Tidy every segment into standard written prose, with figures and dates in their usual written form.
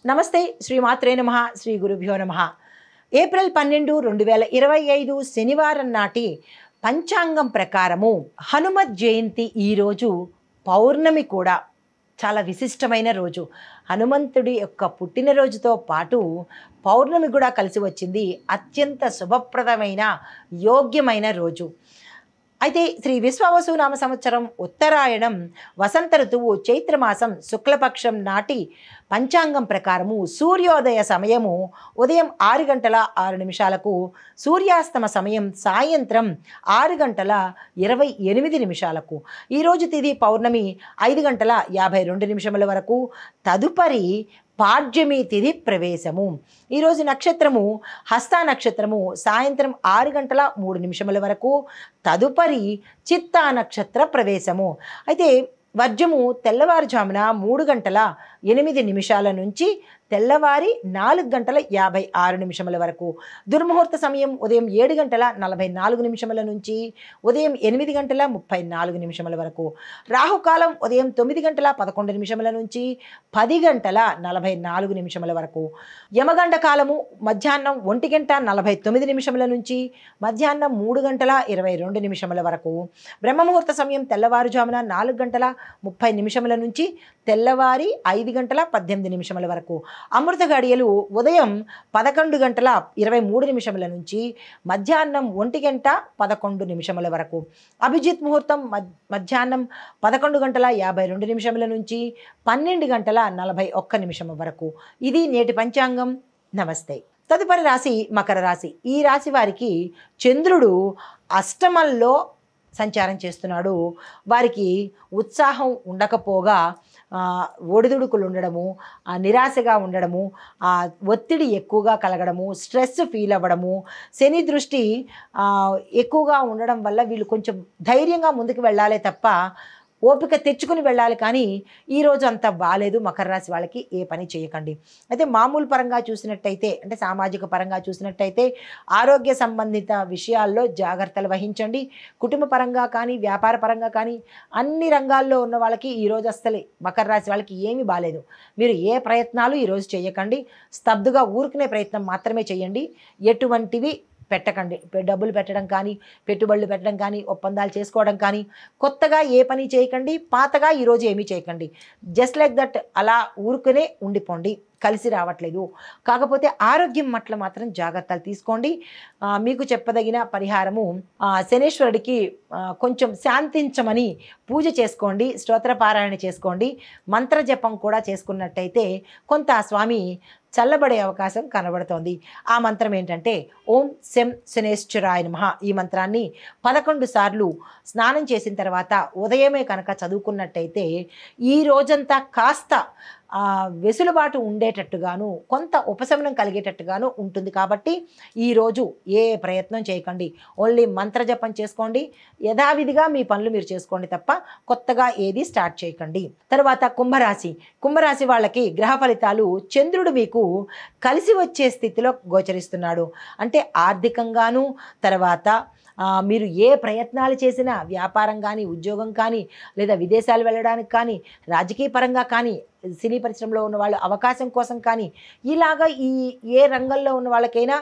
నమస్తే శ్రీమాత్రే నమః శ్రీ గురుభ్యో నమః. ఏప్రిల్ 12, 2025 శనివారం నాటి పంచాంగం ప్రకారము హనుమత్ జయంతి ఈరోజు పౌర్ణమి కూడా చాలా విశిష్టమైన రోజు. హనుమంతుడి యొక్క పుట్టినరోజుతో పాటు పౌర్ణమి కూడా కలిసి వచ్చింది. అత్యంత శుభప్రదమైన యోగ్యమైన రోజు. అయితే శ్రీ విశ్వావసు నామ సంవత్సరం ఉత్తరాయణం వసంత ఋతువు చైత్రమాసం శుక్లపక్షం నాటి పంచాంగం ప్రకారము సూర్యోదయ సమయము ఉదయం 6 గంటల 6 నిమిషాలకు, సూర్యాస్తమ సమయం సాయంత్రం 6 గంటల 28 నిమిషాలకు. ఈరోజు తిథి పౌర్ణమి 5 గంటల 52 నిమిషముల వరకు. తదుపరి పాడ్యమి తిథి ప్రవేశము. ఈరోజు నక్షత్రము హస్త నక్షత్రము సాయంత్రం 6 గంటల 3 నిమిషముల వరకు. తదుపరి చిత్తా నక్షత్ర ప్రవేశము. అయితే వర్జము తెల్లవారుజామున 3 గంటల 8 నిమిషాల నుంచి తెల్లవారి 4 గంటల 56 నిమిషముల వరకు. దుర్ముహూర్త సమయం ఉదయం 7 గంటల 44 నిమిషముల నుంచి ఉదయం 8 గంటల 34 నిమిషముల వరకు. రాహుకాలం ఉదయం 9 గంటల 11 నిమిషముల నుంచి 10 గంటల 44 నిమిషముల వరకు. యమగండ కాలము మధ్యాహ్నం 1 గంట 49 నిమిషముల నుంచి మధ్యాహ్నం 3 గంటల 22 నిమిషముల వరకు. బ్రహ్మముహూర్త సమయం తెల్లవారుజామున 4 గంటల 30 నిమిషముల నుంచి తెల్లవారి 5 గంటల 18 నిమిషముల వరకు. అమృత గడియలు ఉదయం 11 గంటల 23 నిమిషముల నుంచి మధ్యాహ్నం 1 గంట 11 నిమిషముల వరకు. అభిజిత్ ముహూర్తం మధ్యాహ్నం 11 గంటల 52 నిమిషముల నుంచి 12 గంటల 41 నిమిషముల వరకు. ఇది నేటి పంచాంగం. నమస్తే. తదుపరి రాశి మకర రాశి. ఈ రాశి వారికి చంద్రుడు అష్టమంలో సంచారం చేస్తున్నాడు. వారికి ఉత్సాహం ఉండకపోగా ఒడిదుడుకులు ఉండడము, నిరాశగా ఉండడము, ఒత్తిడి ఎక్కువగా కలగడము, స్ట్రెస్ ఫీల్ అవ్వడము, శని దృష్టి ఎక్కువగా ఉండడం వల్ల వీళ్ళు కొంచెం ధైర్యంగా ముందుకు వెళ్ళాలే తప్ప ఓపిక తెచ్చుకుని వెళ్ళాలి. కానీ ఈరోజు అంత బాగాలేదు మకర రాశి వాళ్ళకి. ఏ పని చేయకండి. అయితే మామూలు పరంగా చూసినట్టయితే, అంటే సామాజిక పరంగా చూసినట్టయితే ఆరోగ్య సంబంధిత విషయాల్లో జాగ్రత్తలు వహించండి. కుటుంబ పరంగా కానీ వ్యాపార పరంగా కానీ అన్ని రంగాల్లో ఉన్న వాళ్ళకి ఈరోజు అస్సలు మకర రాశి వాళ్ళకి ఏమీ బాగాలేదు. మీరు ఏ ప్రయత్నాలు ఈరోజు చేయకండి. స్తబ్దుగా ఊరుకునే ప్రయత్నం మాత్రమే చేయండి. ఎటువంటివి పెట్టకండి. డబ్బులు పెట్టడం కానీ, పెట్టుబడులు పెట్టడం కానీ, ఒప్పందాలు చేసుకోవడం కానీ, కొత్తగా ఏ పని చేయకండి. పాతగా ఈరోజు ఏమీ చేయకండి. జస్ట్ లైక్ దట్ అలా ఊరుకునే ఉండిపోండి. కలిసి రావట్లేదు. కాకపోతే ఆరోగ్యం పట్ల మాత్రం జాగ్రత్తలు తీసుకోండి. మీకు చెప్పదగిన పరిహారము శనేశ్వరుడికి కొంచెం శాంతించమని పూజ చేసుకోండి, స్తోత్రపారాయణ చేసుకోండి, మంత్రజపం కూడా చేసుకున్నట్టయితే కొంత స్వామి చల్లబడే అవకాశం కనబడుతోంది. ఆ మంత్రం ఏంటంటే ఓం శం శనేశ్వరాయ నమః. ఈ మంత్రాన్ని 11 సార్లు స్నానం చేసిన తర్వాత ఉదయమే కనుక చదువుకున్నట్టయితే ఈ రోజంతా కాస్త వెసులుబాటు ఉండేటట్టుగాను, కొంత ఉపశమనం కలిగేటట్టుగాను ఉంటుంది. కాబట్టి ఈరోజు ఏ ప్రయత్నం చేయకండి. ఓన్లీ మంత్రజపం చేసుకోండి. యథావిధిగా మీ పనులు మీరు చేసుకోండి తప్ప కొత్తగా ఏది స్టార్ట్ చేయకండి. తర్వాత కుంభరాశి. కుంభరాశి వాళ్ళకి గ్రహ ఫలితాలు చంద్రుడు మీకు కలిసి వచ్చే స్థితిలో గోచరిస్తున్నాడు. అంటే ఆర్థికంగాను, తర్వాత మీరు ఏ ప్రయత్నాలు చేసినా వ్యాపారం కానీ, ఉద్యోగం కానీ, లేదా విదేశాలు వెళ్ళడానికి కానీ, రాజకీయ పరంగా కానీ, సినీ పరిశ్రమలో ఉన్న వాళ్ళు అవకాశం కోసం కానీ, ఇలాగా ఏ రంగంలో ఉన్న వాళ్ళకైనా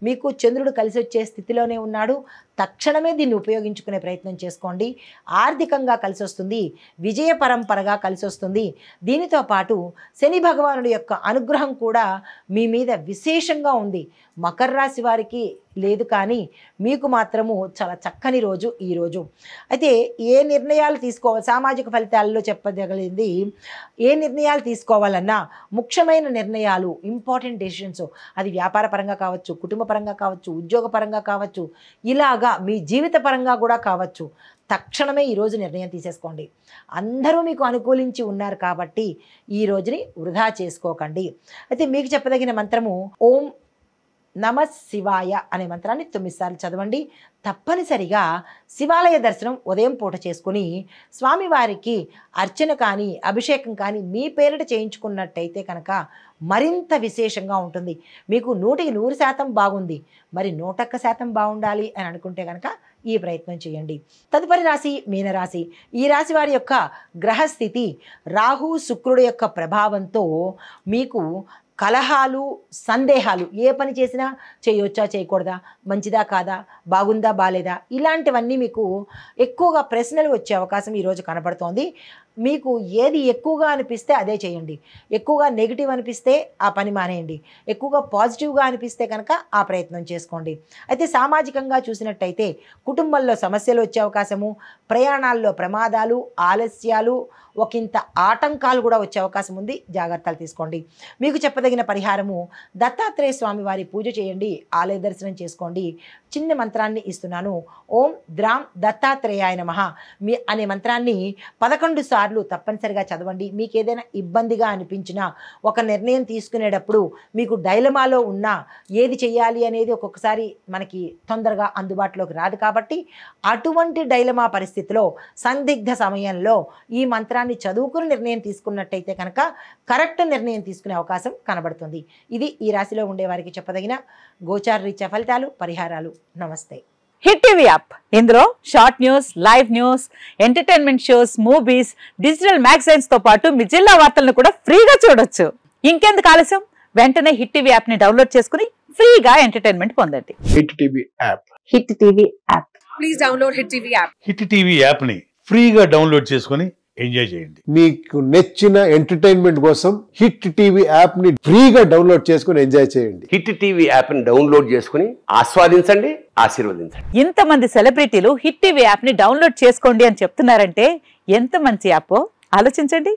మీకు చంద్రుడు కలిసి వచ్చే స్థితిలోనే ఉన్నాడు. తక్షణమే దీన్ని ఉపయోగించుకునే ప్రయత్నం చేసుకోండి. ఆర్థికంగా కలిసి వస్తుంది, విజయ పరంపరగా కలిసి వస్తుంది. దీనితో పాటు శని భగవానుడి యొక్క అనుగ్రహం కూడా మీ మీద విశేషంగా ఉంది. మకర రాశి వారికి లేదు, కానీ మీకు మాత్రము చాలా చక్కని రోజు ఈరోజు. అయితే ఏ నిర్ణయాలు తీసుకోవాలి, సామాజిక ఫలితాలలో చెప్పదగలిగింది, ఏ నిర్ణయాలు తీసుకోవాలన్నా ముఖ్యమైన నిర్ణయాలు, ఇంపార్టెంట్ డెసిషన్స్, అది వ్యాపార పరంగా కావచ్చు, కుటుంబ పరంగా కావచ్చు, ఉద్యోగ పరంగా కావచ్చు, ఇలాగా మీ జీవిత పరంగా కూడా కావచ్చు, తక్షణమే ఈరోజు నిర్ణయం తీసేసుకోండి. అందరూ మీకు అనుకూలించి ఉన్నారు కాబట్టి ఈ రోజుని వృధా చేసుకోకండి. అయితే మీకు చెప్పదగిన మంత్రము ఓం నమ శివాయ అనే మంత్రాన్ని 9 సార్లు చదవండి. తప్పనిసరిగా శివాలయ దర్శనం ఉదయం పూట చేసుకుని స్వామివారికి అర్చన కానీ అభిషేకం కానీ మీ పేరిట చేయించుకున్నట్టయితే కనుక మరింత విశేషంగా ఉంటుంది. మీకు 100% బాగుంది, మరి 101% బాగుండాలి అని అనుకుంటే కనుక ఈ ప్రయత్నం చేయండి. తదుపరి రాశి మీనరాశి. ఈ రాశి వారి యొక్క గ్రహస్థితి రాహు శుక్రుడు యొక్క ప్రభావంతో మీకు కలహాలు, సందేహాలు, ఏ పని చేసినా చేయొచ్చా చేయకూడదా, మంచిదా కాదా, బాగుందా బాలేదా, ఇలాంటివన్నీ మీకు ఎక్కువగా ప్రశ్నలు వచ్చే అవకాశం ఈరోజు కనపడుతోంది. మీకు ఏది ఎక్కువగా అనిపిస్తే అదే చేయండి. ఎక్కువగా నెగిటివ్ అనిపిస్తే ఆ పని మానేయండి. ఎక్కువగా పాజిటివ్గా అనిపిస్తే కనుక ఆ ప్రయత్నం చేసుకోండి. అయితే సామాజికంగా చూసినట్టయితే కుటుంబంలో సమస్యలు వచ్చే అవకాశము, ప్రయాణాల్లో ప్రమాదాలు, ఆలస్యాలు, ఒకంత ఆటంకాలు కూడా వచ్చే అవకాశం ఉంది. జాగ్రత్తలు తీసుకోండి. మీకు చెప్పదగిన పరిహారము దత్తాత్రేయ స్వామి వారి పూజ చేయండి, ఆలయ దర్శనం చేసుకోండి. చిన్న మంత్రాన్ని ఇస్తున్నాను. ఓం ద్రాం దత్తాత్రేయాయ నమః అనే మంత్రాన్ని 11 సార్లు తప్పనిసరిగా చదవండి. మీకు ఏదైనా ఇబ్బందిగా అనిపించినా, ఒక నిర్ణయం తీసుకునేటప్పుడు మీకు డైలమాలో ఉన్నా ఏది చేయాలి అనేది ఒక్కొక్కసారి మనకి తొందరగా అందుబాటులోకి రాదు. కాబట్టి అటువంటి డైలమా పరిస్థితిలో, సందిగ్ధ సమయంలో ఈ మంత్రాన్ని చదువుకుని నిర్ణయం తీసుకున్నట్టయితే కనుక కరెక్ట్ నిర్ణయం తీసుకునే అవకాశం కనబడుతుంది. ఇది ఈ రాశిలో ఉండేవారికి చెప్పదగిన గోచార రీత్యా ఫలితాలు, పరిహారాలు. నమస్తే. హిట్ టీవీ యాప్, ఇందులో short news, live news, entertainment shows, movies, digital magazines తో పాటు మీ జిల్లా వార్తలను కూడా ఫ్రీగా చూడొచ్చు. ఇంకెందుకు ఆలస్యం, వెంటనే హిట్ టీవీ యాప్ ని డౌన్లోడ్ చేసుకుని ఫ్రీగా ఎంటర్టైన్మెంట్ పొందండి. Hit TV app. Hit TV app. Please download hit TV app. Hit TV app ని ఫ్రీగా డౌన్లోడ్ చేసుకుని ఎంజాయ్ చేయండి. మీకు నచ్చిన ఎంటర్టైన్మెంట్ కోసం హిట్ టీవీ యాప్ ని ఫ్రీగా డౌన్లోడ్ చేసుకుని ఎంజాయ్ చేయండి. హిట్ టీవీ యాప్ ని డౌన్లోడ్ చేసుకుని ఆస్వాదించండి, ఆశీర్వదించండి. ఇంతమంది సెలబ్రిటీలు హిట్ టీవీ యాప్ ని డౌన్లోడ్ చేసుకోండి అని చెప్తున్నారంటే ఎంత మంచి యాప్ ఆలోచించండి.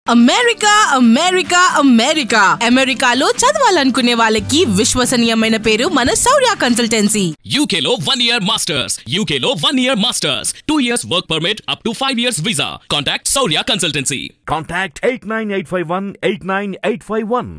అమెరికా అమెరికా అమెరికా అమెరికాలో చదవాలనుకునే వాళ్ళకి విశ్వసనీయమైన పేరు మన శౌర్య కన్సల్టెన్సీ. UK లో 1 year masters, UK లో 1 year masters, 2 years work permit up to 5 years visa. Contact Saurya Consultancy. Contact 89851 89851.